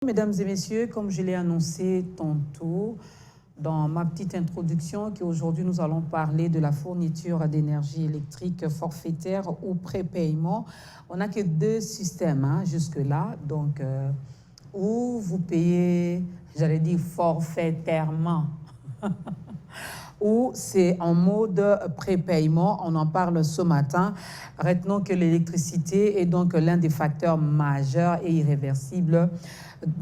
Mesdames et messieurs, comme je l'ai annoncé tantôt dans ma petite introduction, qu'aujourd'hui nous allons parler de la fourniture d'énergie électrique forfaitaire ou prépaiement. On n'a que deux systèmes jusque-là, donc où vous payez, j'allais dire forfaitairement, ou c'est en mode prépaiement. On en parle ce matin. Retenons que l'électricité est donc l'un des facteurs majeurs et irréversibles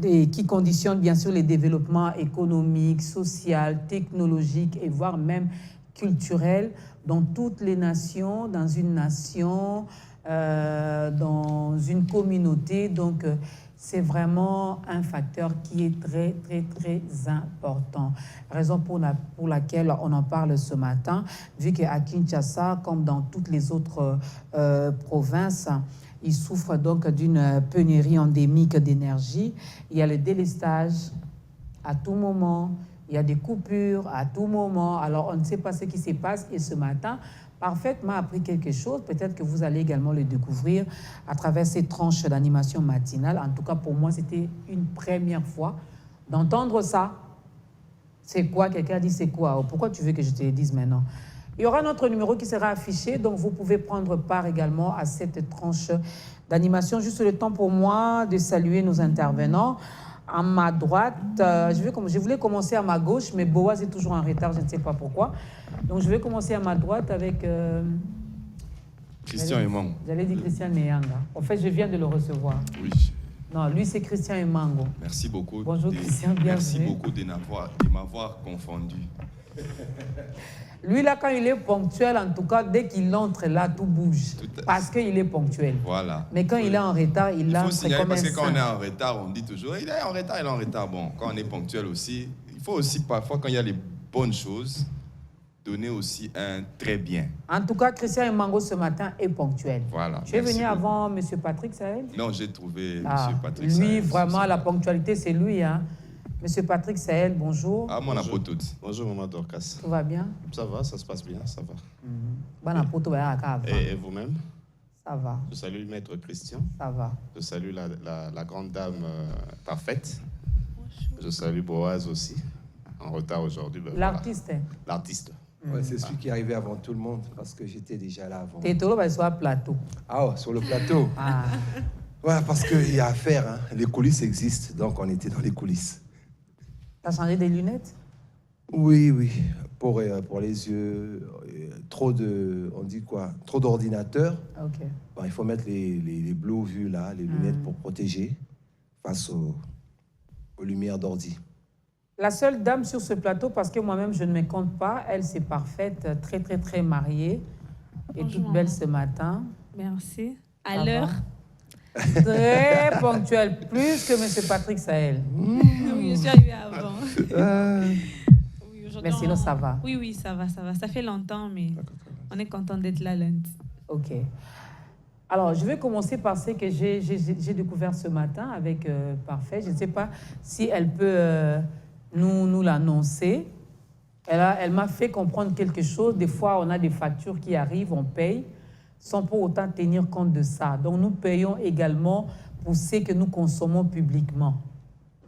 qui conditionne bien sûr les développements économiques, sociaux, technologiques et voire même culturels dans toutes les nations, dans une nation, dans une communauté. Donc, c'est vraiment un facteur qui est très, très, très important. Raison pour laquelle on en parle ce matin, vu qu'à Kinshasa, comme dans toutes les autres provinces, ils souffrent donc d'une pénurie endémique d'énergie. Il y a le délestage à tout moment, il y a des coupures à tout moment. Alors, on ne sait pas ce qui se passe. Et ce matin, Parfaite m'a appris quelque chose. Peut-être que vous allez également le découvrir à travers ces tranches d'animation matinale. En tout cas, pour moi, c'était une première fois d'entendre ça. C'est quoi? Quelqu'un a dit c'est quoi? Pourquoi tu veux que je te le dise maintenant? Il y aura notre numéro qui sera affiché, donc vous pouvez prendre part également à cette tranche d'animation. Juste le temps pour moi de saluer nos intervenants. À ma droite, je voulais commencer à ma gauche, mais Boaz est toujours en retard, je ne sais pas pourquoi. Donc je vais commencer à ma droite avec... Christian Emango. J'allais dire Christian Neyanga. En fait, je viens de le recevoir. Oui. Non, lui, c'est Christian Emango. Merci beaucoup. Bonjour Christian, bienvenue. Merci beaucoup de m'avoir confondu. Lui, là, quand il est ponctuel, en tout cas, dès qu'il entre là, tout bouge. Parce qu'il est ponctuel. Voilà. Mais quand il est en retard, il entre comme un parce que quand on est saint. en retard, on dit toujours, il est en retard. Bon, quand on est ponctuel aussi, il faut aussi parfois, quand il y a les bonnes choses, donner aussi un très bien. En tout cas, Christian Emango, ce matin, est ponctuel. Voilà. Tu es venu avant M. Patrick Sahel? Non, j'ai trouvé M. Patrick lui, Sahel. Lui, vraiment, la ponctualité, c'est lui, hein. Monsieur Patrick Sahel, bonjour. Ah, mon apote. Bonjour, Maman Dorcas. Tout va bien? Ça va, ça se passe bien, ça va. Bon apote, Et vous-même? Ça va. Je salue Maître Christian. Ça va. Je salue la grande dame parfaite. Bonjour. Je salue Boaz aussi, en retard aujourd'hui. Ben l'artiste. Voilà. L'artiste. Ouais, c'est celui qui est arrivé avant tout le monde, parce que j'étais déjà là avant. T'es sur le plateau. Ah, oh, sur le plateau. Ouais, parce qu'il y a à faire. Hein. Les coulisses existent, donc on était dans les coulisses. T'as changé des lunettes? Oui. Pour les yeux, trop d'ordinateurs. Ok. Bon, il faut mettre les blue vus là, les lunettes pour protéger face aux lumières d'ordi. La seule dame sur ce plateau, parce que moi-même je ne me compte pas, elle c'est Parfaite, très très très mariée et bonjour, toute belle ce matin. Merci. À l'heure. Très ponctuelle, plus que M. Patrick Sahel. Oui, je suis arrivée avant. Oui, mais sinon, ça va. Oui, ça va. Ça fait longtemps, mais on est content d'être là lundi. Ok. Alors, je vais commencer par ce que j'ai découvert ce matin avec Parfait. Je ne sais pas si elle peut nous l'annoncer. Elle m'a fait comprendre quelque chose. Des fois, on a des factures qui arrivent, on paye, sans pour autant tenir compte de ça. Donc, nous payons également pour ce que nous consommons publiquement.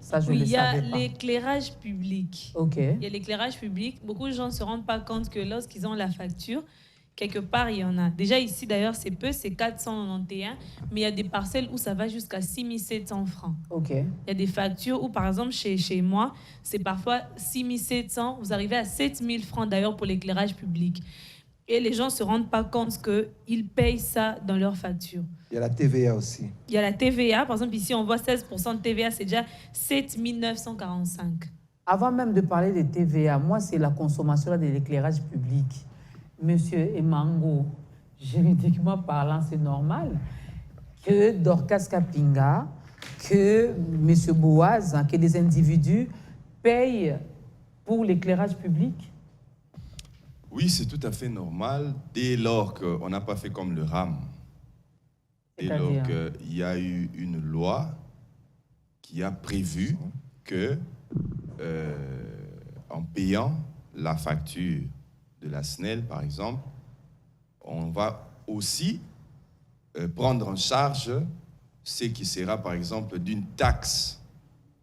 Ça, je le savais pas. Il y a l'éclairage public. OK. Il y a l'éclairage public. Beaucoup de gens ne se rendent pas compte que lorsqu'ils ont la facture, quelque part, il y en a. Déjà ici, d'ailleurs, c'est peu, c'est 491, mais il y a des parcelles où ça va jusqu'à 6700 francs. OK. Il y a des factures où, par exemple, chez moi, c'est parfois 6700, vous arrivez à 7000 francs, d'ailleurs, pour l'éclairage public. Et les gens ne se rendent pas compte qu'ils payent ça dans leur facture. Il y a la TVA aussi. Il y a la TVA. Par exemple, ici, on voit 16% de TVA, c'est déjà 7945. Avant même de parler de TVA, moi, c'est la consommation de l'éclairage public. Monsieur Emango, juridiquement parlant, c'est normal que Dorcas Kapinga, que Monsieur Boaz, que des individus payent pour l'éclairage public? Oui, c'est tout à fait normal dès lors qu'on n'a pas fait comme le RAM. Dès lors qu'il y a eu une loi qui a prévu que, en payant la facture de la SNEL, par exemple, on va aussi prendre en charge ce qui sera, par exemple, d'une taxe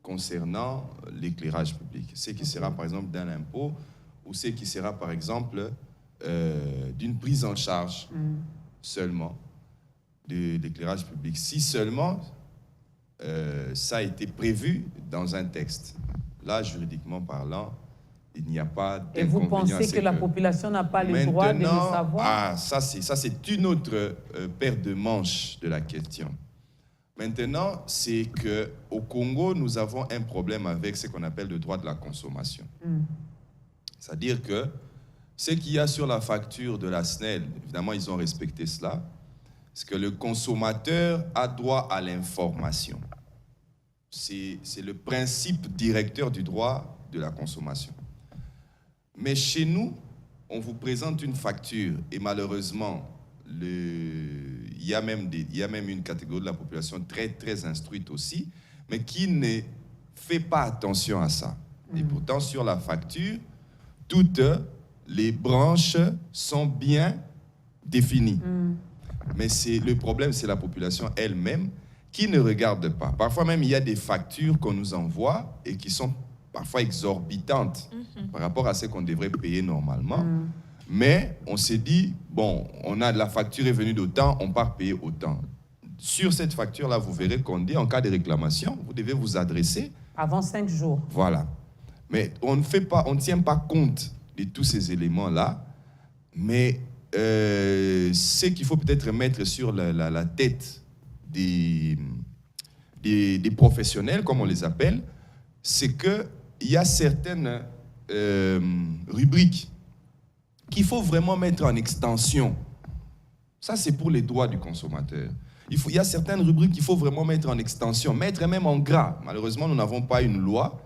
concernant l'éclairage public. Ce qui sera par exemple d'un impôt ou ce qui sera par exemple d'une prise en charge seulement de l'éclairage public. Si seulement ça a été prévu dans un texte. Là, juridiquement parlant, il n'y a pas d'inconvénient. Et vous pensez que la population n'a pas le droit de le savoir? Ça c'est une autre paire de manches de la question. Maintenant, c'est qu'au Congo, nous avons un problème avec ce qu'on appelle le droit de la consommation. C'est-à-dire que ce qu'il y a sur la facture de la SNEL, évidemment, ils ont respecté cela, c'est que le consommateur a droit à l'information. C'est le principe directeur du droit de la consommation. Mais chez nous, on vous présente une facture et malheureusement, il y a même une catégorie de la population très, très instruite aussi, mais qui ne fait pas attention à ça. Et pourtant, sur la facture, toutes les branches sont bien définies. Mais le problème, c'est la population elle-même qui ne regarde pas. Parfois même, il y a des factures qu'on nous envoie et qui sont parfois exorbitantes par rapport à ce qu'on devrait payer normalement. Mais on s'est dit, bon, la facture est venue d'autant, on part payer autant. Sur cette facture-là, vous verrez qu'on dit, en cas de réclamation, vous devez vous adresser. Avant 5 jours. Voilà. Mais on ne tient pas compte de tous ces éléments-là. Mais ce qu'il faut peut-être mettre sur la tête des professionnels, comme on les appelle, c'est qu'il y a certaines rubriques qu'il faut vraiment mettre en extension. Ça, c'est pour les droits du consommateur. Il y a certaines rubriques qu'il faut vraiment mettre en extension, mettre même en gras. Malheureusement, nous n'avons pas une loi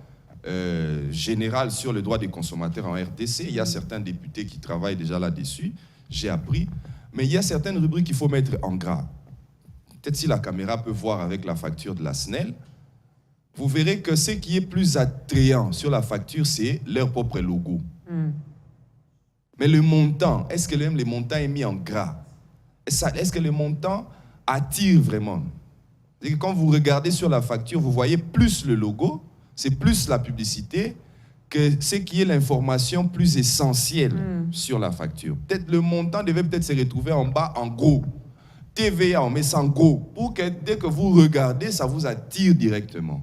générale sur le droit des consommateurs en RDC. Il y a certains députés qui travaillent déjà là-dessus, j'ai appris. Mais il y a certaines rubriques qu'il faut mettre en gras. Peut-être si la caméra peut voir avec la facture de la SNEL, vous verrez que ce qui est plus attrayant sur la facture, c'est leur propre logo. Mais le montant, est-ce que même le montant est mis en gras? Est-ce que le montant attire vraiment? Et quand vous regardez sur la facture, vous voyez plus le logo, c'est plus la publicité que ce qui est l'information plus essentielle sur la facture. Peut-être le montant devait peut-être se retrouver en bas en gros. TVA, on met ça en gros, pour que dès que vous regardez, ça vous attire directement.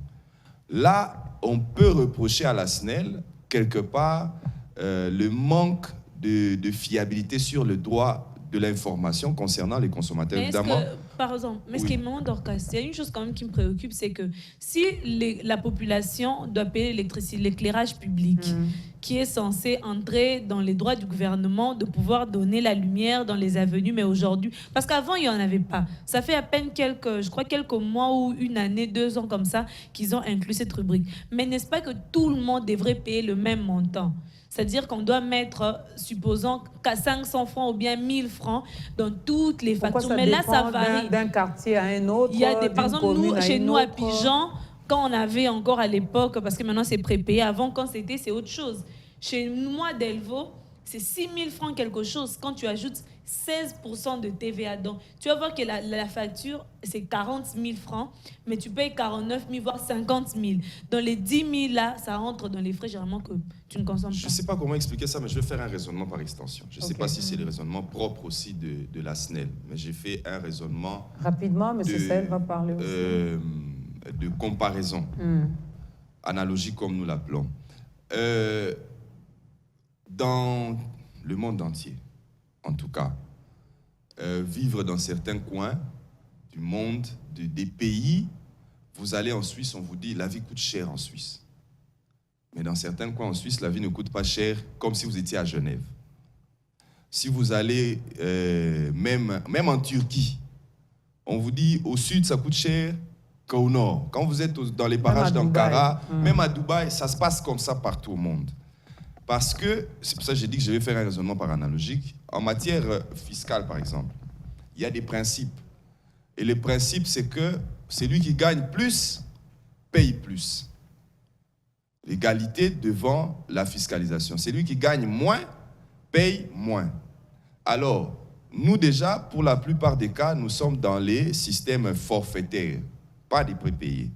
Là, on peut reprocher à la SNEL, quelque part, le manque de fiabilité sur le droit de l'information concernant les consommateurs. Mais évidemment. Par exemple, mais ce qui est moment d'Orcas, il y a une chose quand même qui me préoccupe, c'est que si la population doit payer l'éclairage public, qui est censé entrer dans les droits du gouvernement de pouvoir donner la lumière dans les avenues, mais aujourd'hui, parce qu'avant, il n'y en avait pas. Ça fait à peine quelques mois ou une année, 2 ans comme ça, qu'ils ont inclus cette rubrique. Mais n'est-ce pas que tout le monde devrait payer le même montant? C'est-à-dire qu'on doit mettre, supposons, 500 francs ou bien 1000 francs dans toutes les factures. Mais là, ça varie. D'un quartier à un autre. Il y a par exemple, chez nous, à Pigeon, quand on avait encore à l'époque, parce que maintenant c'est prépayé, avant, quand c'est autre chose. Chez moi, Delvaux, c'est 6 000 francs quelque chose. Quand tu ajoutes 16% de TVA, donc tu vas voir que la facture, c'est 40 000 francs, mais tu payes 49 000, voire 50 000. Dans les 10 000, là, ça rentre dans les frais généralement que tu ne consommes pas. Je ne sais pas comment expliquer ça, mais je vais faire un raisonnement par extension. Je ne sais pas si c'est le raisonnement propre aussi de la SNEL, mais j'ai fait un raisonnement... Rapidement, M. Sel va parler aussi. De comparaison, analogie comme nous l'appelons. Dans le monde entier, en tout cas, vivre dans certains coins du monde, des pays, vous allez en Suisse, on vous dit la vie coûte cher en Suisse. Mais dans certains coins en Suisse, la vie ne coûte pas cher comme si vous étiez à Genève. Si vous allez même en Turquie, on vous dit au sud ça coûte cher qu'au nord. Quand vous êtes dans les parages d'Ankara, même à Dubaï, ça se passe comme ça partout au monde. Parce que, c'est pour ça que j'ai dit que je vais faire un raisonnement par analogique. En matière fiscale, par exemple, il y a des principes. Et le principe, c'est que celui qui gagne plus, paye plus. L'égalité devant la fiscalisation. Celui qui gagne moins, paye moins. Alors, nous déjà, pour la plupart des cas, nous sommes dans les systèmes forfaitaires, pas des prépayés.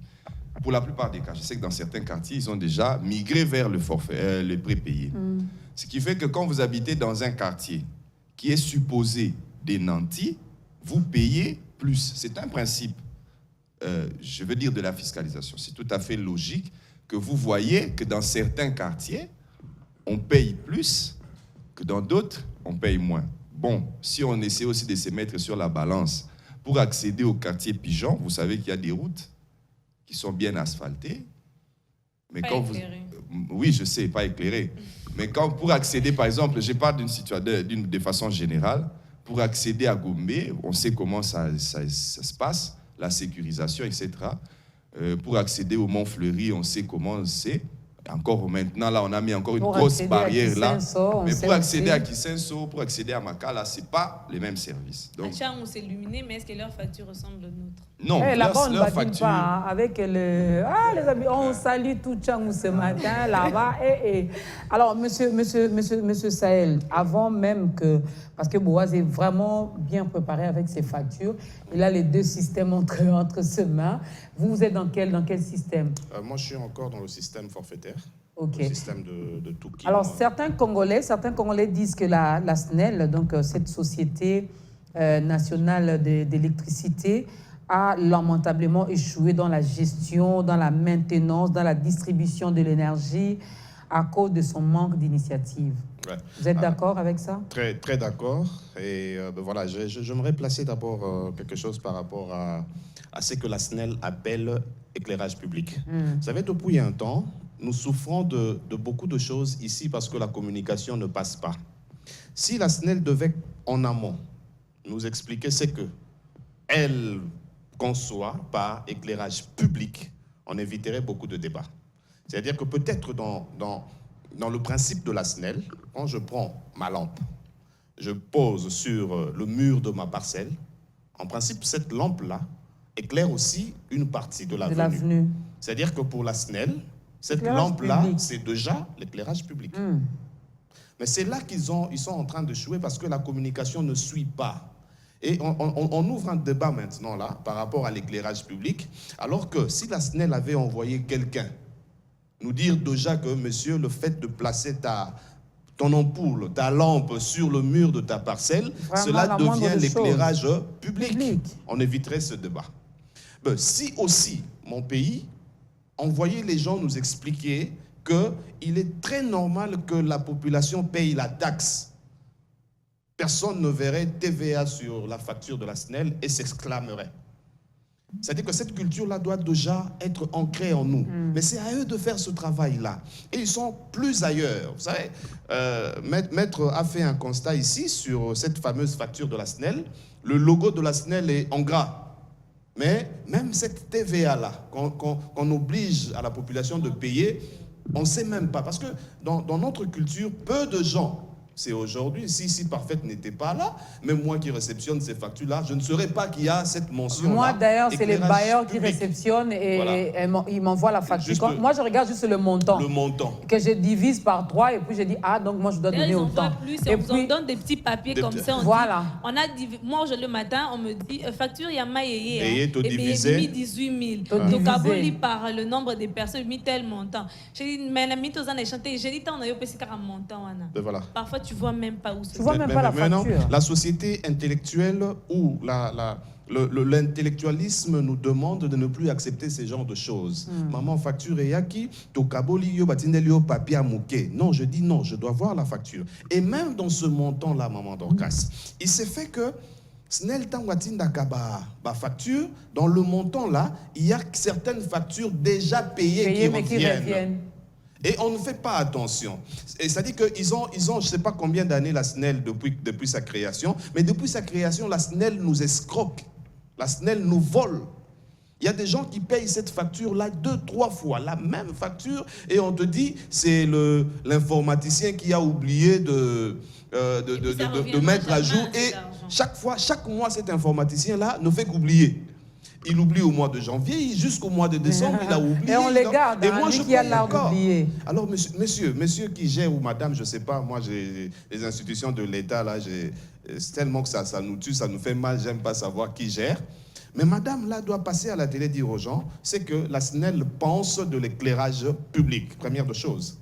pour la plupart des cas, je sais que dans certains quartiers, ils ont déjà migré vers le forfait, le prépayé. Ce qui fait que quand vous habitez dans un quartier qui est supposé des nantis, vous payez plus. C'est un principe, je veux dire, de la fiscalisation. C'est tout à fait logique que vous voyez que dans certains quartiers, on paye plus que dans d'autres, on paye moins. Bon, si on essaie aussi de se mettre sur la balance, pour accéder au quartier Pigeon, vous savez qu'il y a des routes qui sont bien asphaltées. Mais pas quand éclairées. Oui, je sais, pas éclairées. Mais quand, pour accéder, par exemple, je parle d'une situation de façon générale, pour accéder à Gombe, on sait comment ça se passe, la sécurisation, etc. Pour accéder au Mont Fleury, on sait comment c'est. Encore maintenant, là, on a mis encore une grosse barrière là. Mais pour accéder à Kisenso, pour accéder à Makala, ce n'est pas les mêmes services. Donc, Tchang, c'est illuminé, mais est-ce que leur facture ressemble aux nôtres? non, là-bas, on ne leur badine facture... pas hein, avec le... Ah, les amis, on salue tout Tchang ce matin, là-bas. Alors, monsieur Sahel, avant même que... Parce que Boaz est vraiment bien préparé avec ses factures. Il a les deux systèmes entre ses mains. Vous êtes dans quel système? Moi, je suis encore dans le système forfaitaire. Ok. Le système de Touki. Alors, certains Congolais disent que la SNEL, donc cette société nationale d'électricité, a lamentablement échoué dans la gestion, dans la maintenance, dans la distribution de l'énergie à cause de son manque d'initiative. Ouais. Vous êtes d'accord avec ça? Très, très d'accord. Et voilà, j'aimerais placer d'abord quelque chose par rapport à ce que la SNEL appelle éclairage public. Vous savez, depuis un temps, nous souffrons de beaucoup de choses ici parce que la communication ne passe pas. Si la SNEL devait, en amont, nous expliquer ce qu'elle conçoit par éclairage public, on éviterait beaucoup de débats. C'est-à-dire que peut-être dans le principe de la SNEL, quand je prends ma lampe, je pose sur le mur de ma parcelle, en principe, cette lampe-là éclaire aussi une partie de l'avenue. C'est-à-dire que pour la SNEL, cette lampe-là, c'est déjà l'éclairage public. Mais c'est là ils sont en train de jouer parce que la communication ne suit pas. Et on ouvre un débat maintenant là par rapport à l'éclairage public, alors que si la SNEL avait envoyé quelqu'un nous dire déjà que, monsieur, le fait de placer ton ampoule, ta lampe sur le mur de ta parcelle, cela devient l'éclairage public. On éviterait ce débat. Ben, si aussi, mon pays, envoyait les gens nous expliquer qu'il est très normal que la population paye la taxe. Personne ne verrait TVA sur la facture de la SNEL et s'exclamerait. C'est-à-dire que cette culture-là doit déjà être ancrée en nous. Mais c'est à eux de faire ce travail-là. Et ils sont plus ailleurs. Vous savez, Maître a fait un constat ici sur cette fameuse facture de la SNEL. Le logo de la SNEL est en gras. Mais même cette TVA-là, qu'on oblige à la population de payer, on ne sait même pas. Parce que dans notre culture, peu de gens... C'est aujourd'hui, si Parfaite n'était pas là, même moi qui réceptionne ces factures-là, je ne saurais pas qu'il y a cette mention-là. Moi, d'ailleurs, c'est les bailleurs qui réceptionnent et voilà. Ils m'envoient la facture. Moi, je regarde juste le montant. Le montant. Que je divise par 3 et puis je dis, ah, donc moi, je dois donner autant. Plus, et puis, on donne des petits papiers comme ça. Voilà. Moi, le matin, on me dit, facture, il y a maïe. Et divisé. 18 000. Donc, aboli par le nombre de personnes, mis tel montant. J'ai dit, mais la mythe aux années chanté, j'ai dit, on a eu un montant. Voilà. Parfois, tu vois même pas où c'est. Tu vois même pas la facture. Non, la société intellectuelle ou l'intellectualisme nous demande de ne plus accepter ces genres de choses. Maman facture et yaki, tokaboli yo batindeli yo papier amouké. Non, je dis non, je dois voir la facture. Et même dans ce montant-là, maman Dorcas, il s'est fait que Snel Tangwatinda Kaba facture, dans le montant-là, il y a certaines factures déjà payées qui reviennent. Et on ne fait pas attention. C'est-à-dire qu'ils ont, je ne sais pas combien d'années la SNEL depuis sa création, mais depuis sa création, la SNEL nous escroque. La SNEL nous vole. Il y a des gens qui payent cette facture-là 2-3 fois, la même facture, et on te dit, c'est l'informaticien qui a oublié de mettre à jour. Et chaque mois, cet informaticien-là ne fait qu'oublier. Il oublie au mois de janvier, jusqu'au mois de décembre, il a oublié. Et on les garde, et moi, je qui a l'art d'oublier. Alors, monsieur qui gère, ou madame, je ne sais pas, moi, j'ai les institutions de l'État, là, c'est tellement que ça nous tue, ça nous fait mal, j'aime pas savoir qui gère. Mais madame, là, doit passer à la télé dire aux gens, c'est que la SNEL pense de l'éclairage public, première des choses.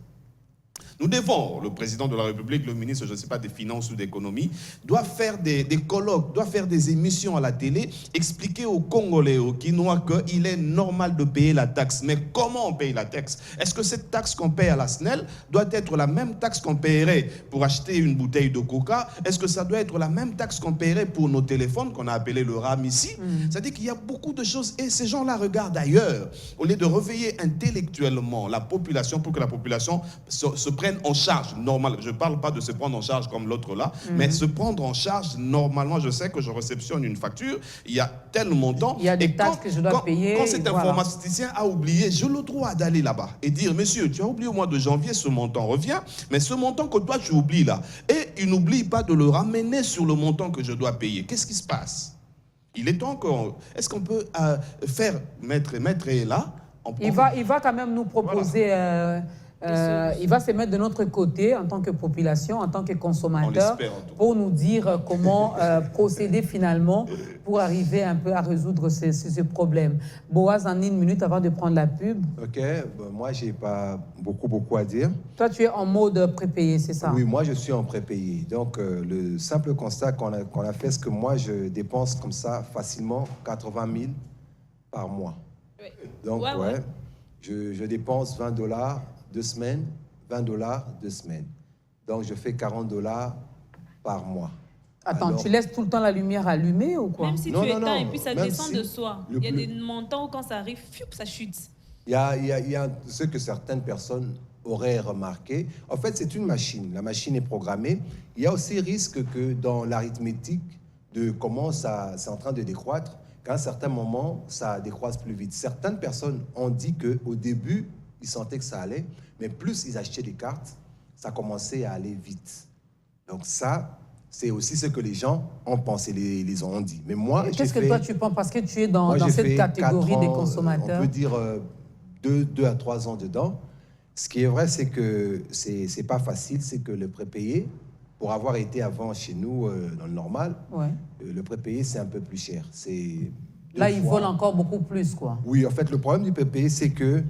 Nous devons, le président de la République, le ministre, je ne sais pas, des Finances ou d'économie, doit faire des colloques, doit faire des émissions à la télé, expliquer aux Congolais, aux Quinois qu'il est normal de payer la taxe. Mais comment on paye la taxe? Est-ce que cette taxe qu'on paye à la SNEL doit être la même taxe qu'on paierait pour acheter une bouteille de coca? Est-ce que ça doit être la même taxe qu'on paierait pour nos téléphones, qu'on a appelé le RAM ici? C'est-à-dire qu'il y a beaucoup de choses, et ces gens-là regardent ailleurs, au lieu de réveiller intellectuellement la population pour que la population se prenne en charge, normal. Je ne parle pas de se prendre en charge comme l'autre là, mais se prendre en charge normalement. Je sais que je réceptionne une facture, il y a tel montant. Il y a des taxes que je dois payer. Quand cet informaticien a oublié, j'ai le droit d'aller là-bas et dire, monsieur, tu as oublié au mois de janvier, ce montant revient, mais ce montant que toi tu oublies là, et il n'oublie pas de le ramener sur le montant que je dois payer. Qu'est-ce qui se passe? Il est temps qu'on... Est-ce qu'on peut faire... Maître est là. Il va quand même nous proposer... Voilà. Il va se mettre de notre côté en tant que population, en tant que consommateur, pour nous dire comment procéder finalement pour arriver un peu à résoudre ce problème. Boaz, en une minute avant de prendre la pub. Ok, bon, moi, je n'ai pas beaucoup à dire. Toi, tu es en mode prépayé, c'est ça? Oui, moi, je suis en prépayé. Donc, le simple constat qu'on a fait, c'est que moi, je dépense comme ça facilement 80 000 par mois. Oui. Donc, ouais. Je dépense $20 2 semaines, $20 2 semaines. Donc, je fais $40 par mois. Attends, alors, tu laisses tout le temps la lumière allumée ou quoi? Même si tu éteins et puis ça descend de soi. Il y a des montants où quand ça arrive, ça chute. Il y a ce que certaines personnes auraient remarqué. En fait, c'est une machine. La machine est programmée. Il y a aussi risque que dans l'arithmétique de comment ça c'est en train de décroître, qu'à un certain moment, ça décroisse plus vite. Certaines personnes ont dit qu'au début, ils sentaient que ça allait, mais plus ils achetaient des cartes, ça commençait à aller vite. Donc ça, c'est aussi ce que les gens ont pensé, les ont dit. Mais moi, qu'est-ce que toi tu penses? Parce que tu es dans cette catégorie des consommateurs. On peut dire 2 à 3 ans dedans. Ce qui est vrai, c'est que c'est pas facile, c'est que le prépayé, pour avoir été avant chez nous dans le normal, le prépayé, c'est un peu plus cher. Là, ils volent encore beaucoup plus, quoi. Oui, en fait, le problème du prépayé, c'est que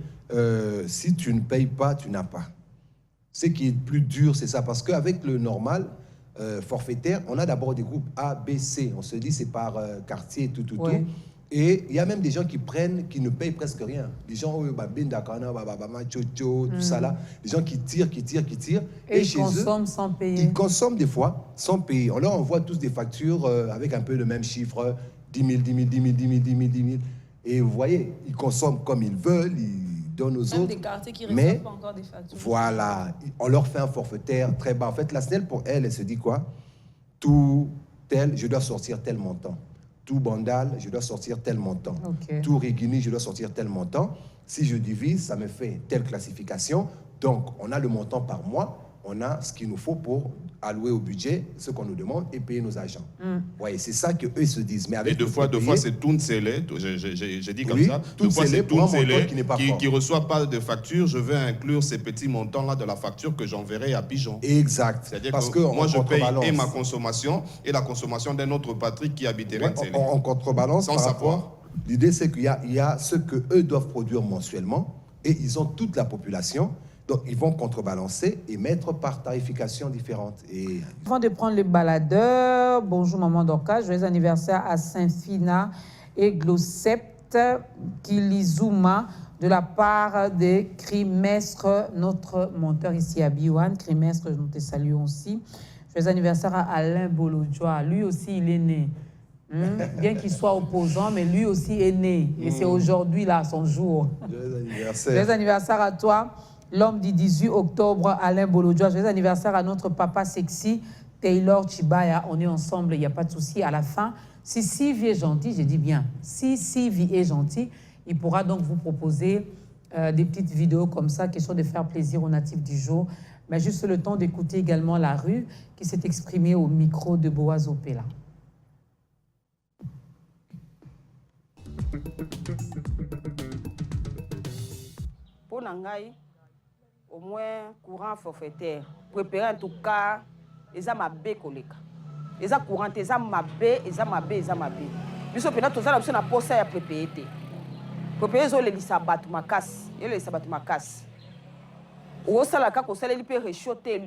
si tu ne payes pas, tu n'as pas. Ce qui est plus dur, c'est ça. Parce qu'avec le normal forfaitaire, on a d'abord des groupes A, B, C. On se dit c'est par quartier, tout. Et il y a même des gens qui ne payent presque rien. Des gens, tout ça là. Des gens qui tirent. Et ils consomment sans payer. Ils consomment des fois sans payer. On leur envoie tous des factures avec un peu le même chiffre, 10 000. Et vous voyez, ils consomment comme ils veulent, ils donnent aux autres. Des quartiers qui reçoivent pas encore des factures. Voilà, on leur fait un forfaitaire très bas. En fait, la SNEL, pour elle, elle se dit quoi? Tout tel, je dois sortir tel montant. Tout Bandal, je dois sortir tel montant. Tout Régini, je dois sortir tel montant. Si je divise, ça me fait telle classification. Donc, on a le montant par mois. On a ce qu'il nous faut pour allouer au budget, ce qu'on nous demande, et payer nos agents. Ouais, c'est ça qu'eux se disent. Mais avec et deux fois, c'est Tounselé, j'ai dit comme ça. Deux fois, c'est Tounselé qui ne reçoit pas de facture. Je vais inclure ces petits montants-là de la facture que j'enverrai à Pigeon. Exact. C'est-à-dire que moi, je paye et ma consommation et la consommation d'un autre Patrick qui habiterait Télé. On contrebalance sans savoir. L'idée, c'est qu'il y a ce qu'eux doivent produire mensuellement et ils ont toute la population. Donc, ils vont contrebalancer et mettre par tarification différente. Et... Avant de prendre le baladeur, bonjour Maman Dorcas, joyeux anniversaire à Saint-Fina et Glossept Kilizuma de la part de Crimestre, notre monteur ici à Biwan. Crimestre, nous te saluons aussi. Joyeux anniversaire à Alain Bolodjoa, lui aussi il est né. Bien qu'il soit opposant, mais lui aussi est né. Et c'est aujourd'hui là son jour. Joyeux anniversaire. Joyeux anniversaire à toi. L'homme du 18 octobre, Alain Bolodjoa. Joyeux anniversaire à notre papa sexy, Taylor Chibaya. On est ensemble, il n'y a pas de souci. À la fin, si Sylvie est gentil, j'ai dit bien, si Sylvie est gentil, il pourra donc vous proposer des petites vidéos comme ça, question de faire plaisir aux natifs du jour. Mais juste le temps d'écouter également La Rue, qui s'est exprimée au micro de Boaz Opela. Pour Nangaï, au moins courant forfaitaire. Préparer en tout cas, ils ont ma bé collègue. Ils ont courant, ils ont ma bé. biso pena tozala biso na posa ya prépayé te prépayé ezolelisa bato makasi elelisa bato makasi osala kaka osaleli mpe réchaud te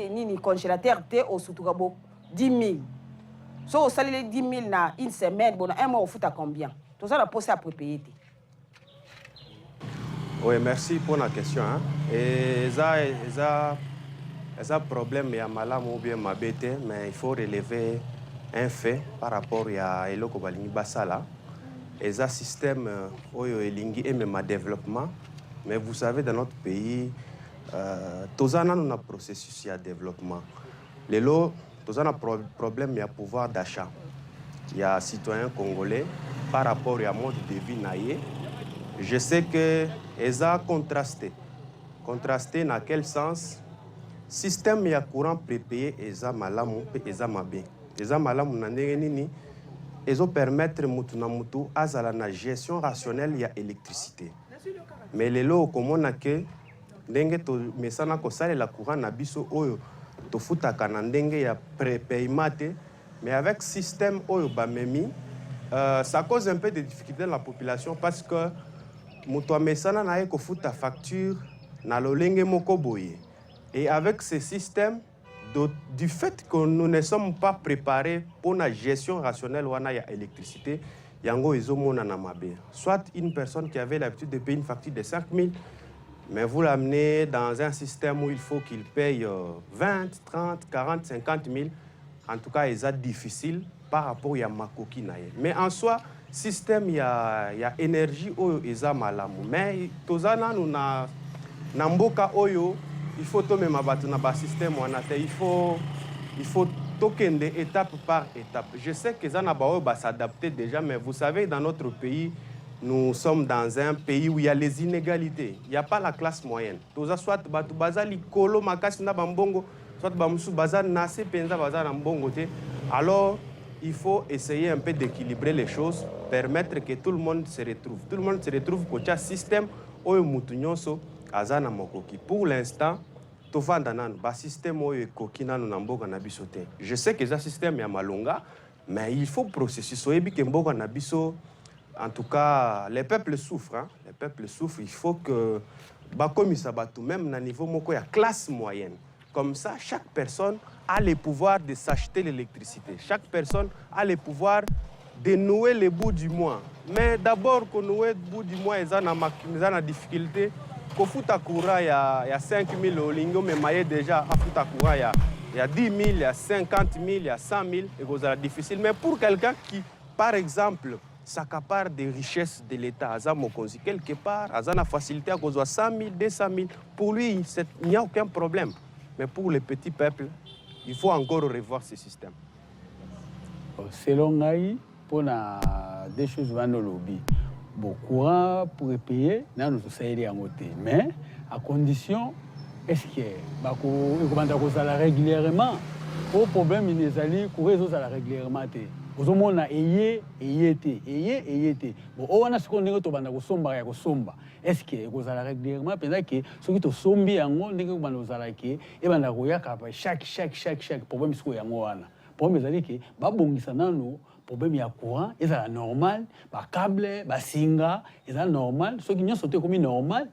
nini congélateur te osutuka bo 10 000 so osaleli 10 000 na une semaine bona un mois ofuta combien tozala posa ya prépayé te. Oui, merci pour la question. Hein. Et ça problème, il y a malamu ou bien mabete, mais il faut relever un fait par rapport à Eloko Balingi Basala. Et ça système Oyo Elingi et même développement. Mais vous savez, dans notre pays, tous on a un processus de développement. Les lots, tous on a problème, il y a pouvoir d'achat. Il y a citoyens congolais par rapport à mode de vie naïe. Je sais que ça contrasté. Contrasté dans quel sens? Système ya courant prépayé eza malamu pe eza mabe. Eza malamu na ndenge nini ezo permettre mutu na mutu azala na gestion rationnelle ya électricité. Mais lelo komona ke ndenge to mesana ko sale la courant na biso oyo to futaka na ndenge ya prépaiement te, mais avec système oyo bamemi ça cause un peu de difficultés dans la population parce que Mutua mesana na eko futa facture na lolenge moko boye. Et avec ce système, du fait que nous ne sommes pas préparés pour la gestion rationnelle wana ya électricité, yango ezomona na mabe. Soit une personne qui avait l'habitude de payer une facture de 5 000, mais vous l'amenez dans un système où il faut qu'il paye 20, 30, 40, 50 000. En tout cas, c'est difficile par rapport à makoki naye. Mais en soi, système ya énergie oyo eza malamu mais tozana na mboka oyo il faut to même battu na ba système wana te il faut tokende étape par étape. Je sais que ça na ba oyo ba s'adapter déjà, mais vous savez, dans notre pays nous sommes dans un pays où il y a les inégalités, il y a pas la classe moyenne. Toza soit batu bazali kolo makasi na bambongo, soit bamusu bazali nase penza bazali na mbongo te. Alors il faut essayer un peu d'équilibrer les choses, permettre que tout le monde se retrouve. Tout le monde se retrouve côté système oyo mutu nyonso azana mokoki. Pour l'instant, tovanda nanu ba système oyo ekoki nanu na mboka na biso te. Je sais que ça système ya malonga, mais il faut processus oyebi ke mboka na biso. En tout cas, les peuples souffrent. Hein? Les peuples souffrent. Il faut que bakomisa batu même na niveau moko ya classe moyenne. Comme ça, chaque personne a le pouvoir de s'acheter l'électricité. Chaque personne a le pouvoir de nouer le bout du mois. Mais d'abord, qu'on noue le bout du mois, ils ont une difficulté. Quand futa courant, il y a 5 000 au lingo, mais maillé déjà à futa courant, il y a 10 000, il y a 50 000, il y a 100 000, et c'est difficile. Mais pour quelqu'un qui, par exemple, s'accapare des richesses de l'État, quelque part, a la facilité à cause de 100 000, 200 000, pour lui, il n'y a aucun problème. Mais pour les petits peuples, il faut encore revoir ce système. Selon Ngaï, pour des choses dans le lobby, bon, courant pour payer, nous sommes en côté. Mais à condition, est-ce que vous allez régulièrement? Au problème, il est allé courir régulièrement. Vous avez été. Bon, on a ce qu'on est somba. Est-ce que vous allez régulièrement? Peut-être que ceux qui sont sombi en haut, vous allez et ben chaque problème est Le problème est que le problème est courant, il est normal, le câble, le singa, il est normal. Ceux qui sont comme normal,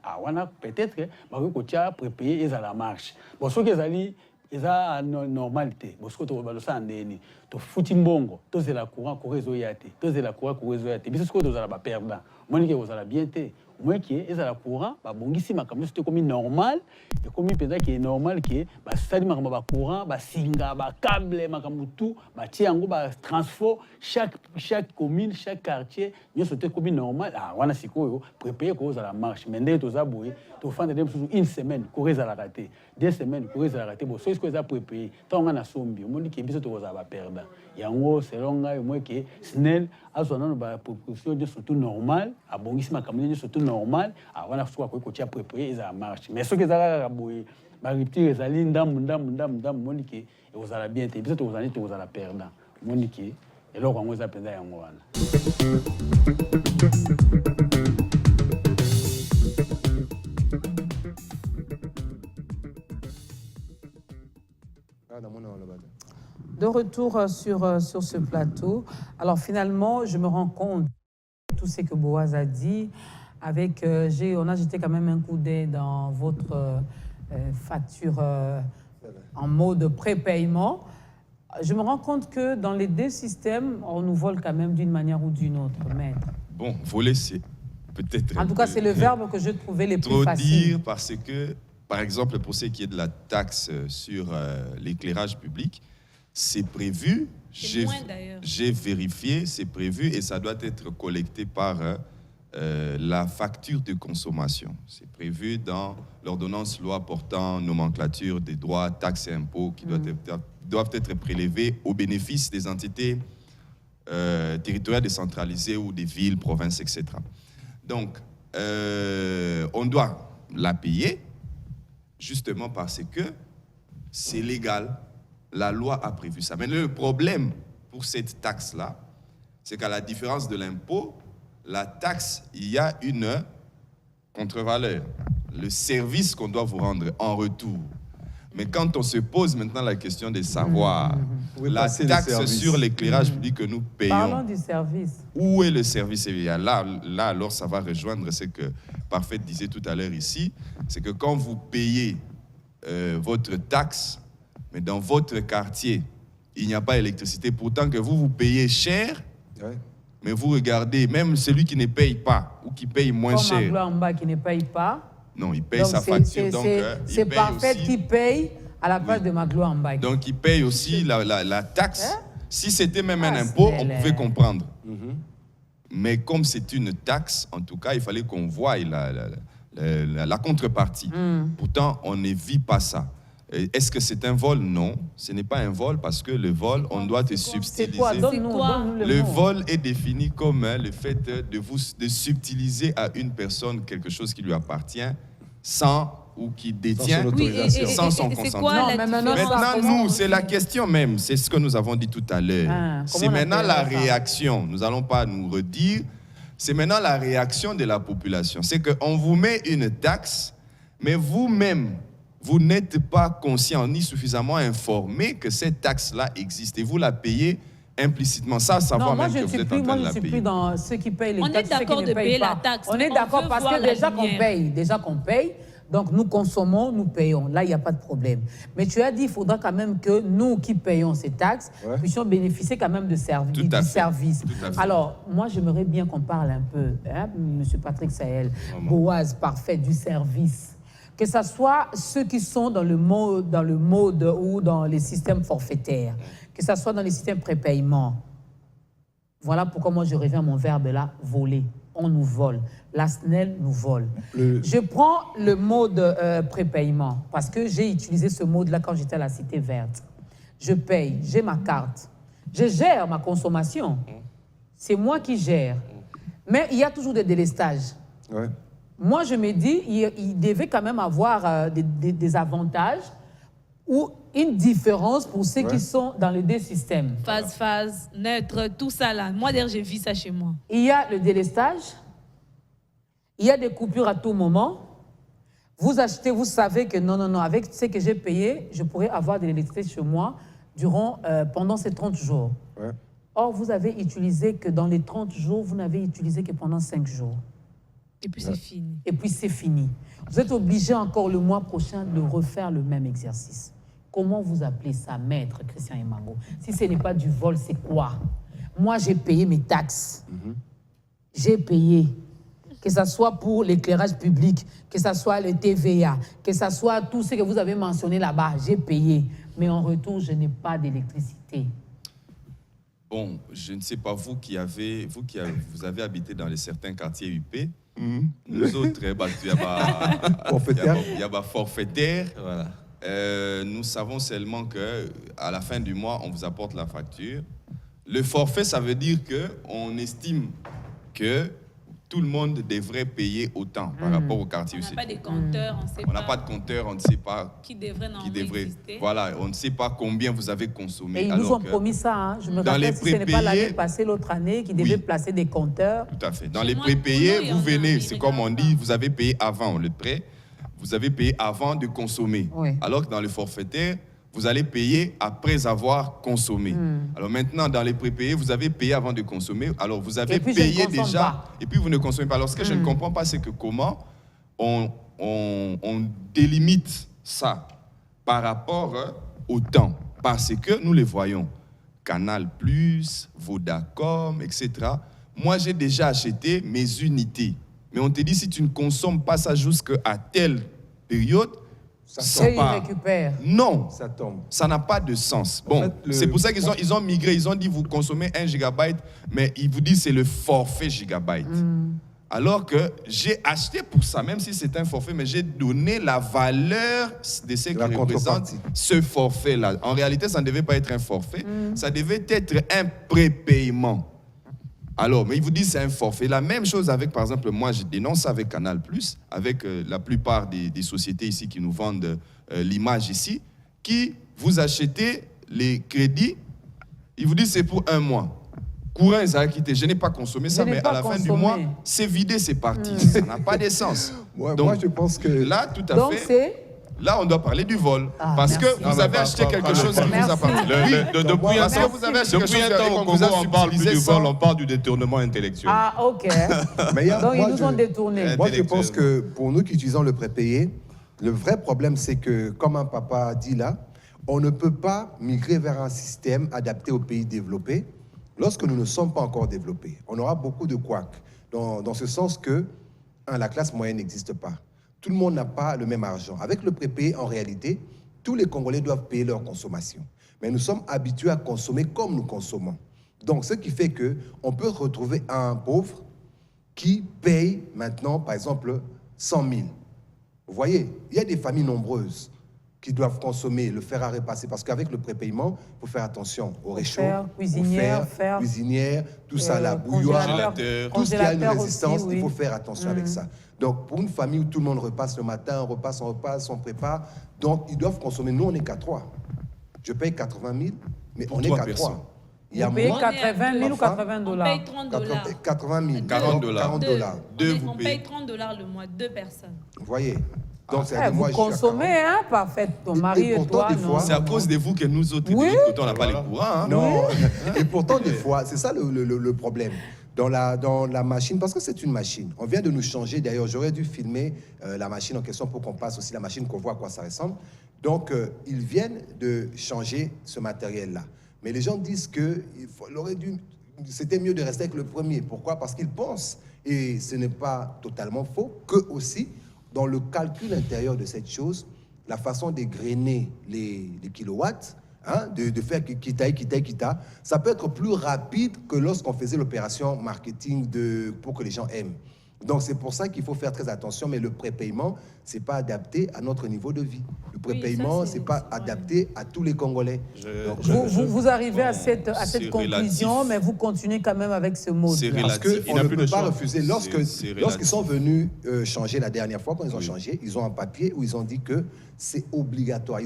peut-être que vous pouvez préparer, il la marche. Bon, ceux qui sont eza normalité parce que to balosa ndeni to futi mbongo to zela courant ko réseau yate to zela courant ko réseau yate biso ko to zala ba perdant moni ke ozala bien te moi qui ezala courant ba bongisi makambo c'était comme normal et comme penza qui est normal que ba sali makambo ba courant ba singa ba câble makambo tout ba tiango ba transfo chaque commune chaque quartier nyo c'était comme normal wana sikoyo préparer ko zala marche mende to za boye to fanda dem une semaine ko réseau la raté 2 semaines ko réseau la raté bon so est-ce que ça préparer tant on a sombi moni ke biso to za ba perdant yango selon ngai moi que SNEL azona ba proposition de surtout normal a bongisi makambo de surtout normal wana soit ko tia préparer eza marche mais ce que ça boye ba rupture ezali ndam monike et vous allez bien te biso to vous allez perdant monike et là on va perdre yango wana De retour sur ce plateau. Alors finalement, je me rends compte de tout ce que Boaz a dit. On a jeté quand même un coup d'œil dans votre facture en mode prépaiement. Je me rends compte que dans les deux systèmes, on nous vole quand même d'une manière ou d'une autre, maître. Bon, voler, c'est peut-être... En tout cas, c'est le verbe que je trouvais les plus trop faciles. dire parce que, par exemple, pour ce qui est de la taxe sur l'éclairage public, c'est prévu. J'ai vérifié, c'est prévu et ça doit être collecté par la facture de consommation. C'est prévu dans l'ordonnance loi portant nomenclature des droits, taxes et impôts qui doivent être prélevés au bénéfice des entités territoriales décentralisées ou des villes, provinces, etc. Donc, on doit la payer justement parce que c'est légal. La loi a prévu ça. Mais le problème pour cette taxe-là, c'est qu'à la différence de l'impôt, la taxe, il y a une contre-valeur. Le service qu'on doit vous rendre en retour. Mais quand on se pose maintenant la question de savoir la taxe sur l'éclairage public que nous payons... Parlons du service. Où est le service? Là, alors, ça va rejoindre ce que Parfait disait tout à l'heure ici. C'est que quand vous payez votre taxe, mais dans votre quartier, il n'y a pas d'électricité. Pourtant que vous payez cher, mais vous regardez, même celui qui ne paye pas ou qui paye moins cher. Comme en bas qui ne paye pas. Non, il paye sa facture. C'est Parfait qui paye à la place de Maglo en bas. Donc il paye aussi la taxe. Si c'était même un impôt, on pouvait comprendre. Mais comme c'est une taxe, en tout cas, il fallait qu'on voie la contrepartie. Pourtant, on ne vit pas ça. Est-ce que c'est un vol? Non, ce n'est pas un vol parce que le vol, on doit te subtiliser. C'est quoi? Le vol est défini comme le fait de subtiliser à une personne quelque chose qui lui appartient sans ou qui détient sans son consentement. Maintenant, nous, c'est la question même. C'est ce que nous avons dit tout à l'heure. C'est maintenant la réaction. Nous n'allons pas nous redire. C'est maintenant la réaction de la population. C'est qu'on vous met une taxe, mais vous-même, vous n'êtes pas conscient ni suffisamment informé que cette taxe-là existe et vous la payez implicitement. Ça, savoir même que vous êtes en train de la payer. Moi, je ne suis plus dans ceux qui payent les taxes. On est d'accord de payer la taxe. On est d'accord parce que déjà qu'on paye, donc nous consommons, nous payons. Là, il n'y a pas de problème. Mais tu as dit, il faudra quand même que nous qui payons ces taxes puissions bénéficier quand même du service. Alors, moi, j'aimerais bien qu'on parle un peu, M. Patrick Sahel, Boaz, Parfait, du service. Que ce soit ceux qui sont dans le mode ou dans les systèmes forfaitaires, que ce soit dans les systèmes prépaiement. Voilà pourquoi moi je reviens à mon verbe là, voler. On nous vole. La SNEL nous vole. Je prends le mode prépaiement parce que j'ai utilisé ce mode-là quand j'étais à la Cité Verte. Je paye, j'ai ma carte. Je gère ma consommation. C'est moi qui gère. Mais il y a toujours des délestages. Moi, je me dis, il devait quand même avoir des avantages ou une différence pour ceux qui sont dans les deux systèmes. Phase, neutre, tout ça là. Moi, d'ailleurs, j'ai vu ça chez moi. Il y a le délestage. Il y a des coupures à tout moment. Vous achetez, vous savez que non, avec ce que j'ai payé, je pourrais avoir de l'électricité chez moi pendant ces 30 jours. Or, vous avez utilisé que dans les 30 jours, vous n'avez utilisé que pendant 5 jours. Et puis c'est fini. Et puis c'est fini. Vous êtes obligé encore le mois prochain de refaire le même exercice. Comment vous appelez ça, maître Christian Emango? Si ce n'est pas du vol, c'est quoi? Moi, j'ai payé mes taxes. J'ai payé. Que ce soit pour l'éclairage public, que ce soit le TVA, que ce soit tout ce que vous avez mentionné là-bas, j'ai payé. Mais en retour, je n'ai pas d'électricité. Bon, je ne sais pas, vous avez habité dans certains quartiers UP. Nous autres, il y a forfaitaire. Voilà. Nous savons seulement qu'à la fin du mois, on vous apporte la facture. Le forfait, ça veut dire qu'on estime que tout le monde devrait payer autant par rapport au quartier. On n'a pas de compteur, on ne sait pas. On n'a pas de compteur, on ne sait pas qui devrait. Voilà, on ne sait pas combien vous avez consommé. Et ils nous ont promis ça. Hein. Je me rappelle si ce n'est pas l'année passée, l'autre année, qu'ils devaient placer des compteurs. Tout à fait. Dans les prépayés, vous venez, c'est comme on dit, vous avez payé avant le prêt, vous avez payé avant de consommer. Alors que dans le forfaitaire, vous allez payer après avoir consommé. Alors maintenant, dans les prépayés, vous avez payé avant de consommer. Alors vous avez payé déjà, et puis vous ne consommez pas. Alors ce que je ne comprends pas, c'est que comment on délimite ça par rapport au temps. Parce que nous les voyons. Canal+, Vodacom, etc. Moi, j'ai déjà acheté mes unités. Mais on te dit, si tu ne consommes pas ça jusqu'à telle période, ça part. Récupère. Non, Ça tombe. ça n'a pas de sens. Bon, fait, c'est pour ça qu'ils ont migré. Ils ont dit, vous consommez 1 gigabyte, mais ils vous disent, c'est le forfait gigabyte. Alors que j'ai acheté pour ça, même si c'est un forfait, mais j'ai donné la valeur de ce qui représente ce forfait-là. En réalité, ça ne devait pas être un forfait, ça devait être un prépaiement. Alors, mais ils vous disent c'est un forfait. La même chose avec, par exemple, moi, je dénonce ça avec Canal+, avec la plupart des sociétés ici qui nous vendent l'image ici, qui vous achetez les crédits, ils vous disent c'est pour 1 mois. Courant, ça a quitté. Je n'ai pas consommé ça, mais à la fin du mois, c'est vidé, c'est parti. Ça n'a pas de sens. Donc, Donc, moi, je pense que... là, tout à fait... Là, on doit parler du vol. Parce que vous avez acheté quelque chose qui vous appartient. Depuis un temps, vous avez acheté quelque chose au Congo, on parle plus du vol, on parle du détournement intellectuel. Ah, ok. Donc, ils nous ont détournés. Moi, je pense que pour nous qui utilisons le prépayé, le vrai problème, c'est que, comme un papa dit là, on ne peut pas migrer vers un système adapté aux pays développés lorsque nous ne sommes pas encore développés. On aura beaucoup de couacs, dans ce sens que, la classe moyenne n'existe pas. Tout le monde n'a pas le même argent. Avec le prépayé, en réalité, tous les Congolais doivent payer leur consommation. Mais nous sommes habitués à consommer comme nous consommons. Donc, ce qui fait qu'on peut retrouver un pauvre qui paye maintenant, par exemple, 100 000. Vous voyez, il y a des familles nombreuses qui doivent consommer, le fer à repasser, parce qu'avec le prépaiement, il faut faire attention au réchaud, cuisinière, tout ça, la bouilloire, tout ce qui a une résistance, aussi, oui. Il faut faire attention avec ça. Donc, pour une famille où tout le monde repasse le matin, on repasse, on prépare, donc ils doivent consommer. Nous, on n'est qu'à 3. Je paye 80 000, mais on n'est qu'à 3. Il y a moins 80 000 ou 80 $. On paye 30 $. 80 000. 40 $. On paye 30 $ le mois, 2 personnes. Vous voyez? Donc, vous consommez, hein, parfait. Ton mari et toi, non. C'est à cause de vous que nous autres, on n'a pas les courants. Hein. Non. Et pourtant, des fois, c'est ça le problème. Dans la machine, parce que c'est une machine. On vient de nous changer. D'ailleurs, j'aurais dû filmer la machine en question pour qu'on passe aussi la machine, qu'on voit à quoi ça ressemble. Donc, ils viennent de changer ce matériel-là. Mais les gens disent que c'était mieux de rester avec le premier. Pourquoi? Parce qu'ils pensent, et ce n'est pas totalement faux, que aussi, dans le calcul intérieur de cette chose, la façon d'égrener les kilowatts, hein, de faire kita, ça peut être plus rapide que lorsqu'on faisait l'opération marketing pour que les gens aiment. Donc c'est pour ça qu'il faut faire très attention, mais le prépaiement, c'est pas adapté à notre niveau de vie. Le prépaiement, c'est pas adapté à tous les Congolais. Vous arrivez à cette conclusion, mais vous continuez quand même avec ce mot. Parce qu'on ne peut pas refuser. Lorsqu'ils sont venus changer la dernière fois, quand ils ont changé, ils ont un papier où ils ont dit que c'est obligatoire.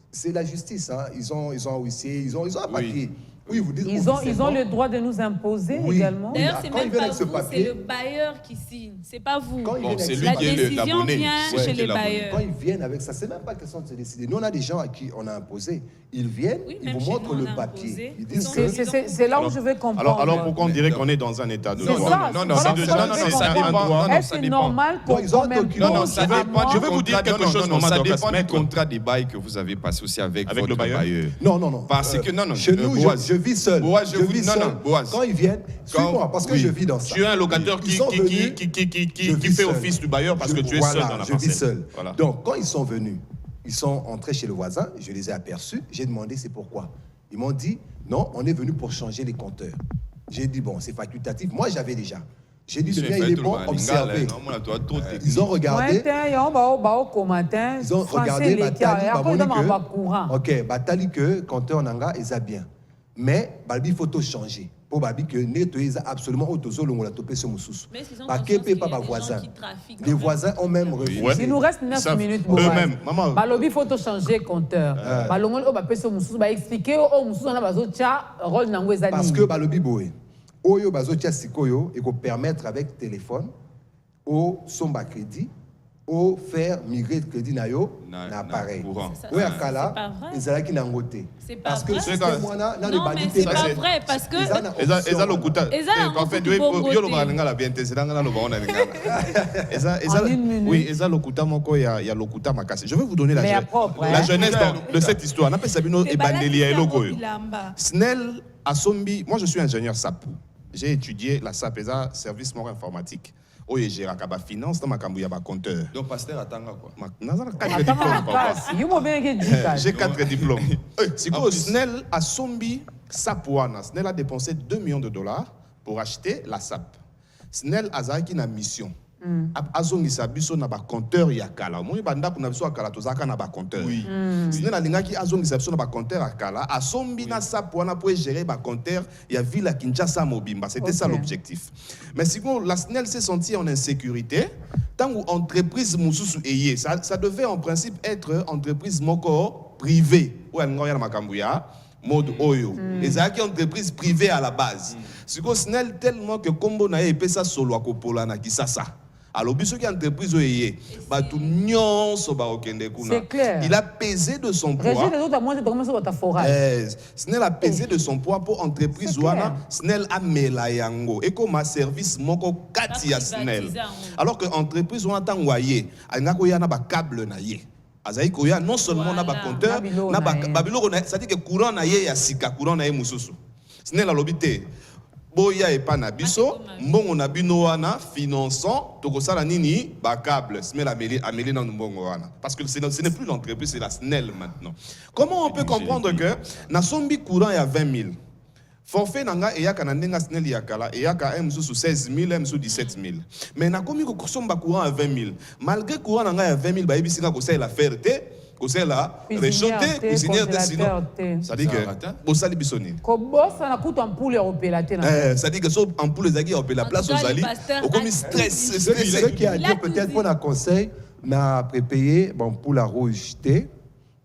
C'est la justice, hein. Ils ont un papier. Oui, vous dites ils ont le droit de nous imposer également. D'ailleurs, c'est même pas vous, c'est le bailleur qui signe, c'est pas vous. C'est lui la qui est décision vient chez les bailleurs. Quand ils viennent avec ça, c'est même pas question de se décider. Nous, on a des gens à qui on a imposé. Ils viennent, ils vous montrent le papier. Ils disent que... C'est là où je vais comprendre. Alors pourquoi on dirait qu'on est dans un état de droit? Non, ça dépend. Est-ce normal qu'on Non, ça dépend. Je vais vous dire quelque chose, ça dépend du contrat des bails que vous avez passé aussi avec votre bailleur. Non. Parce que, non. Chez nous, je vis seul. Quand ils viennent, suis-moi, parce que je vis dans ça. Tu es un locataire qui fait office du bailleur parce que tu es seul dans la parcelle. Je vis seul. Donc, quand ils sont venus, ils sont entrés chez le voisin, je les ai aperçus, j'ai demandé c'est pourquoi. Ils m'ont dit, non, on est venu pour changer les compteurs. J'ai dit, bon, c'est facultatif. Moi, j'avais déjà. J'ai dit, le mien, il est bon, observez. Ils ont regardé. Ils ont regardé, ok, Batali que compteur Nanga, ils a bien. Mais, il faut tout changer. Pour que nettoyer absolument autour de la topé sur Moussous. Parce que pas voisins. Les voisins ont même refusé. Il nous reste 9 minutes. Eux-mêmes, maman. Il faut changer compteur. Expliquer au Moussous on a rôle dans parce que balobi boé. Oyo bazotia sikoyo et ko permettre avec téléphone au somba crédit au faire migrer crédit nayo na appareil. Oui, à Kala, ils allaient qui n'ont goûté. Parce que c'est non, mais c'est pas vrai parce que Eza lokuta. En fait, yo lo balanga la bien c'est dans la lo baona Eza oui, Eza lokuta moko ya lokuta makasi. Je vais vous donner la jeunesse de cette histoire. N'a pas Sabino et Bandelia et logo. Snell Asombi, moi je suis ingénieur SAP. J'ai étudié la SAP, Eza service mort informatique. Oye, j'ai rakaba finance dans ma cambouya ba compteur. Donc pasteur attanga quoi. J'ai 4 diplômes. Si vous Snell a sombi Sapouana, Snell a dépensé $2 millions pour acheter la SAP. Snell a zaki na mission. Azongi sabiso na ba compteur ya kala. Moi banda kuna biso akala tozaka na ba compteur. Oui. Snell alingaki azongi sabiso na ba compteur akala, asombi na Sapouana pour gérer ba compteur ya ville à Kinshasa Mobimba. C'était ça l'objectif. Mais si la Snell s'est sentie en insécurité, tant que entreprise mususu eye, ça devait en principe être entreprise moko privée. Ou ngoya na makambuya mode oyo. Les entreprises privées à la base. Si ko Snell tellement que combo na e pesa solo akopola na Kisasa. Alors, biso qui entreprise oyé, batu nyonso ba okende kuna. C'est clair. Il a pesé de son poids. Snell a pesé de son poids pour entreprise wana. Snell a mela yango. Et comme service moko kati ya Snell. Alors que entreprise wana tangwaye, angako yana ba câble na ye. Azaï koya non seulement na ba compteur, na ba babilo na, ça dit que courant na ye ya sika, courant na ye mususu. Snell a lobité. Boya et panabiso, mbongo na bino wana finançant tokosala nini ba câble Snell ameli na mbongo wana parce que ce n'est plus l'entreprise, c'est la Snell maintenant. Comment on peut comprendre que na sombi courant ya 20 000 forfait nanga eyaka na ndenga Snell yakala eyaka M sous 16 000 M sous 17 000 mais na komi ko somba courant à 20 000 malgré courant nanga ya 20 000 ba yebisika ko la ferté c'est là, réchaudé, cuisinière de sinon. Ça dit que, bon, ça dit bisoni. Ça n'a coûté un poulet opératé. Ça dit que, sauf un poulet zagi opé la place aux alliés, au commis stress. Ce qui a dit peut-être pour un conseil, n'a prépayé, bon, pour la rejeter,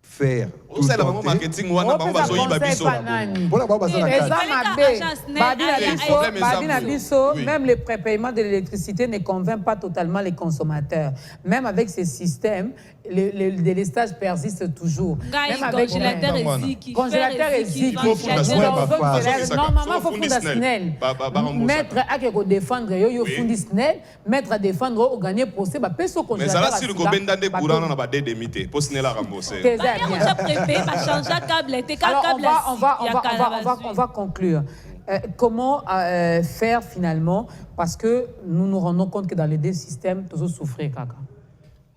faire. Vous savez, la maman marketing, on va besoin de babiso. Pour la base, même le prépaiement de l'électricité ne convainc pas totalement les consommateurs. Même avec ces systèmes, le délestage persiste toujours. Même avec congélateur et zik. Normalement, il faut fondre Snell. Mettre à défendre, il faut fondre Snell. Mettre à défendre, au gagner procès, mais ça là, si le gouvernement de courant, on a des démités. Pour Snell à rembourser. Alors, on va conclure. Comment faire finalement? Parce que nous nous rendons compte que dans les deux systèmes, tous souffrent.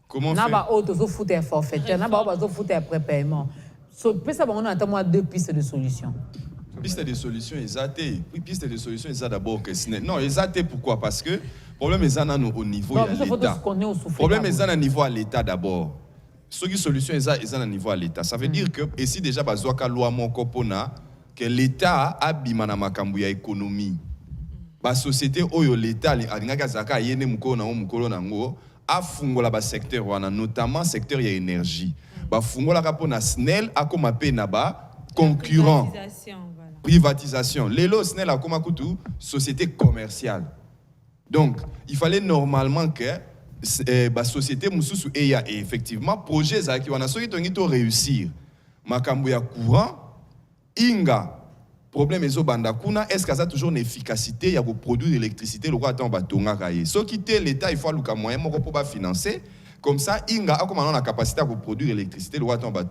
Comment faire? Tous foutent forfaitaire, tous foutent prépaiement. On a deux pistes de solutions. Piste de solutions, oui, piste de solutions, ils d'abord que Snell. Non, ils pourquoi? Parce que le problème est au niveau de l'État. Le problème est au niveau de l'État d'abord. Ce qui solution est à niveau à l'État. Ça veut dire que ici déjà bazoaka loi moko pona que l'État a bimana makambu ya économie. Ba société oyo l'État alingaka zaka yene mukolo nango a fungola ba secteur wana notamment secteur ya énergie. Ba fungola ka pona Snell akoma pe na ba concurrent. Privatisation. Lelo Snell akoma kutu société commerciale. Donc, il fallait normalement que la société mususu eya et effectivement projet za ki wana soki tongi to réussir makambo ya courant inga problème ezo banda kuna est-ce que ça a toujours une efficacité ya ko produire l'électricité le quoi attend batonga kaye soki te l'état il faut luka moyen moko pour ba financer comme ça inga a comme on a la capacité à produire l'électricité le quoi attend ba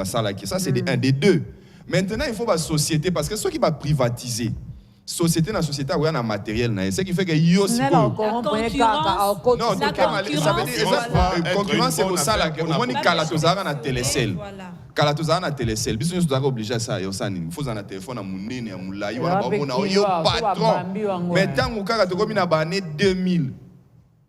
sala ki ça c'est un des deux. Maintenant il faut ba société parce que ceux qui va privatiser société na société a un matériel na ce qui fait que yo si non concurrence c'est pour ça là que on dit kalatozara na télécell kalatozara na télécell biso nous doit obliger ça yo ça il faut na téléphone na munene ya mulai wana ba mona yo patron mais tant kaka to komi na ba année 2000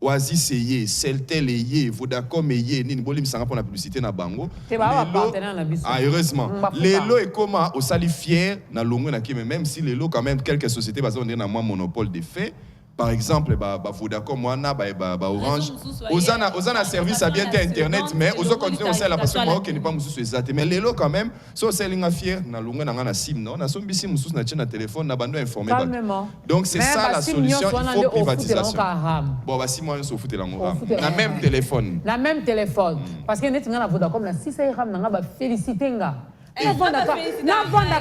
Oasis eye, Celtel eye, Vodacom eye, nini bolim sanga pour la publicité na bango. Heureusement. Lelo est comment au sali fier na longue na qui même si lelo quand même quelques sociétés basées on est na moins monopole de fait, par exemple, Vodacom, Orange, aux a service à bien Internet, mais aux autres continuent aussi à la façon que n'est pas moussous exact. Mais les lots quand même, so c'est l'inga fier, na lunga na sim, non, na sombi sim moussous na tient téléphone, na bando informé. Donc c'est ça la solution, il faut privatisation. Bon, si moi on se fout de l'angoram, la même téléphone. La même téléphone, parce que n'est pas Vodacom, la si ça ira, na ba féliciter nga. Na vanda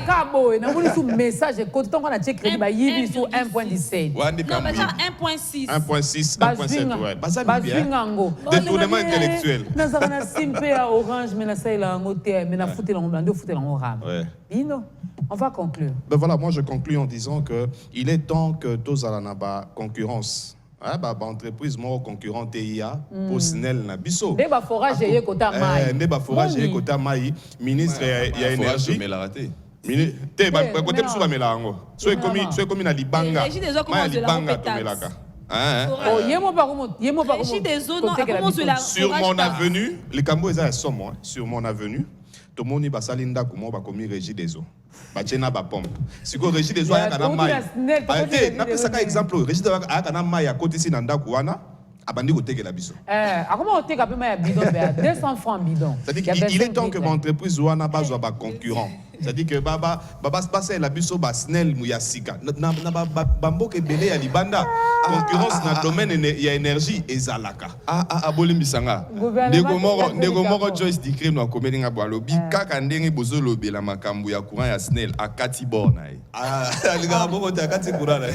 kabo na muli sous message quand on a check crédit ba yibi sur 1.17. Non, mais ça 1.6. 1.6, 1.7, ouais. Bazingango. Détournement intellectuel. Na zana simpe à Orange mais na ça la ngoté mais na fouté la ngomblando fouté la ngoram. Ouais. Dino, on va conclure. Ben voilà, moi je conclue en disant que il est temps que tous à la concurrence. Entreprise mo concurrent TIA pour Snell na biso. Débat forage et kota mai. Débat forage et kota mai. Ministre il y a énergie. Mais la raté. Te ba côté biso ba melango. So comme na libanga. Régie des eaux commence de la compétence. Oh yemo ba Régie des eaux non comment de la sur mon avenue, les Cambo eza somme sur mon avenue. Tout le monde va salinda comment va commis régie des eaux. Bachena ba pompe. Si ko régie des eaux ya kana mai. Na pesa ka exemple régie des eaux ya kana mai à côté si nanda kuana abandi ko tekela biso. Comment on teka pe mai bidon be 200 francs bidon. C'est-à-dire qu'il est temps que l'entreprise wana bazwa ba concurrent. C'est-à-dire que baba passer la biso ba Snell muyasika. Na bambo ke belé ya libanda. Concurrence na domaine ya énergie ezalaka. Bolimbisanga. Ndeko moko Joyce Dikrem na komeli nga bwalobi kaka ndenge bozo lobela makambu ya courant ya Snell akati borna. Linga moko ta akati courant na.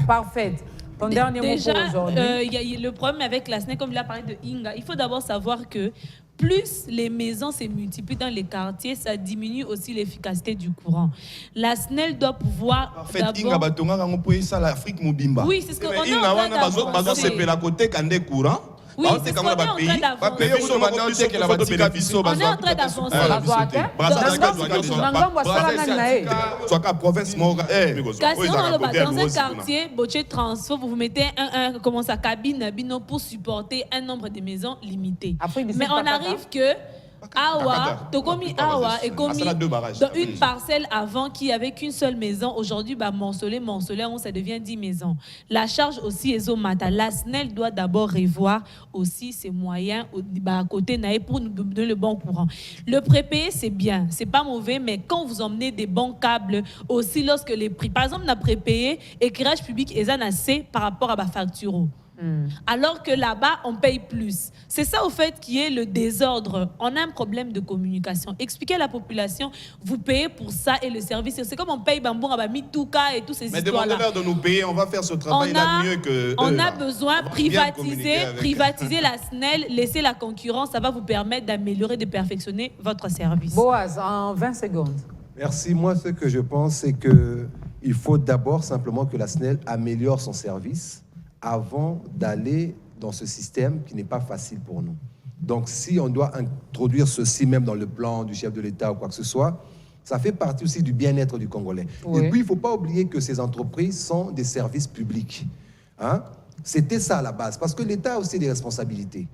Parfait. Ton dernier mot pour aujourd'hui. Il y a le problème avec la SNEL, comme il a parlé de Inga. Il faut d'abord savoir que plus les maisons se multiplient dans les quartiers, ça diminue aussi l'efficacité du courant. La SNEL doit pouvoir. En fait, Inga batonga on peut ça l'Afrique mobimba. Oui, c'est ce qu'on a. Inga wana bazo c'est la côté kande courant. Oui, c'est ce qu'on est en train d'avancer. On est en train d'avancer. Dans un quartier, Boche Transfo, vous mettez un cabine pour supporter un nombre de maisons limité. Mais on arrive que Awa, Tokomi Awa est commis dans une parcelle avant qui avait qu'une seule maison. Aujourd'hui, morcelé, ça devient 10 maisons. La charge aussi est au matin. La SNEL doit d'abord revoir aussi ses moyens à côté pour nous donner le bon courant. Le prépayé, c'est bien, c'est pas mauvais, mais quand vous emmenez des bons câbles, aussi lorsque les prix, par exemple, on a prépayé, éclairage public, et ça assez par rapport à ma facture. Alors que là-bas, on paye plus. C'est ça, au fait, qui est le désordre. On a un problème de communication. Expliquez à la population, vous payez pour ça et le service. C'est comme on paye Bambou, Mitouka et tous ces histoires-là. Mais demandez-leur de nous payer, on va faire ce travail-là mieux que on a besoin de privatiser la SNEL, laisser la concurrence. Ça va vous permettre d'améliorer, de perfectionner votre service. Boaz, en 20 secondes. Merci. Moi, ce que je pense, c'est qu'il faut d'abord simplement que la SNEL améliore son service avant d'aller dans ce système qui n'est pas facile pour nous. Donc, si on doit introduire ceci même dans le plan du chef de l'État ou quoi que ce soit, ça fait partie aussi du bien-être du Congolais. Oui. Et puis, il ne faut pas oublier que ces entreprises sont des services publics. Hein? C'était ça à la base, parce que l'État a aussi des responsabilités.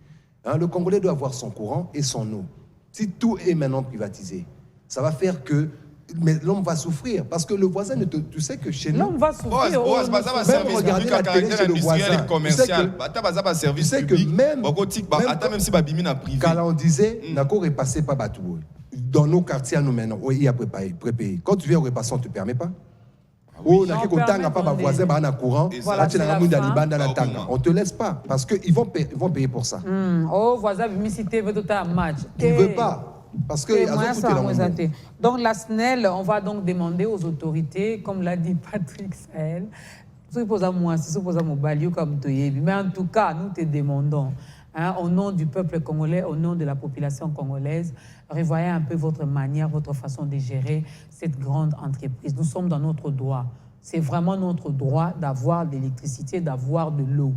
Hein? Le Congolais doit avoir son courant et son eau. Si tout est maintenant privatisé, ça va faire que mais l'homme va souffrir parce que le voisin tu sais que chez nous l'homme va souffrir. Même regarder la télé chez le voisin, tu sais que même quand on disait d'accord est passé par Batou dans nos quartiers nous maintenant il y a prépayé quand tu viens au repassant on te permet pas on te laisse pas parce qu'ils vont payer pour ça. Oh voisin micité veut tout un match il veut pas. Parce que donc la SNEL, on va donc demander aux autorités, comme l'a dit Patrick Sahel, mais en tout cas, nous te demandons, au nom du peuple congolais, au nom de la population congolaise, revoyez un peu votre manière, votre façon de gérer cette grande entreprise. Nous sommes dans notre droit. C'est vraiment notre droit d'avoir de l'électricité, d'avoir de l'eau.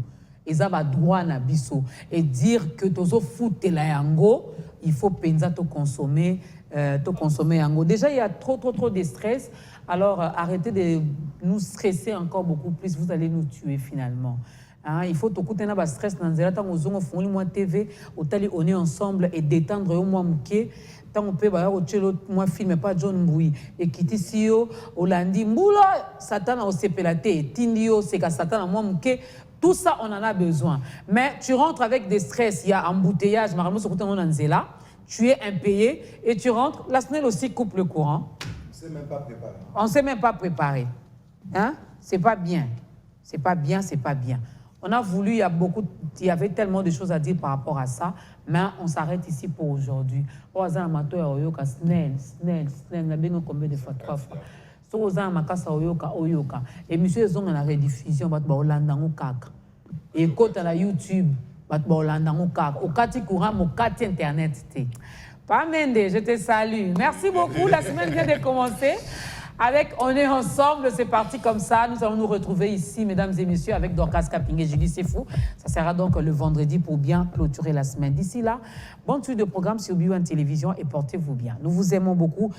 Et ça va droit na biso. Et dire que tozo foute la yango, il faut penser à consommer yango. Déjà, il y a trop de stress. Alors, arrêtez de nous stresser encore beaucoup plus. Vous allez nous tuer finalement. Hein? Il faut écouter le stress. On est ensemble et détendre au moins mouké. tant on peut moi film pas John Mbui et quitter sio Olandi Mbula Satan au CPLAT Tindio c'est que Satan à moi mke tout ça on en a besoin mais tu rentres avec des stress il y a embouteillage normalement sur côté on en là tu es impayé et tu rentres la SNEL aussi coupe le courant on s'est même pas préparé hein c'est pas bien c'est pas bien on a voulu, il y avait tellement de choses à dire par rapport à ça, mais on s'arrête ici pour aujourd'hui. Combien de fois? 3 fois. Et monsieur, ils ont la rediffusion, et quand à la YouTube, au quartier courant, au quartier Internet. Pas Mende, je te salue. Merci beaucoup, la semaine vient de commencer. Avec On est ensemble, c'est parti comme ça. Nous allons nous retrouver ici, mesdames et messieurs, avec Dorcas Kapingé. Julie, c'est fou. Ça sera donc le vendredi pour bien clôturer la semaine. D'ici là, bonne suite de programme sur BioOne Télévision et portez-vous bien. Nous vous aimons beaucoup.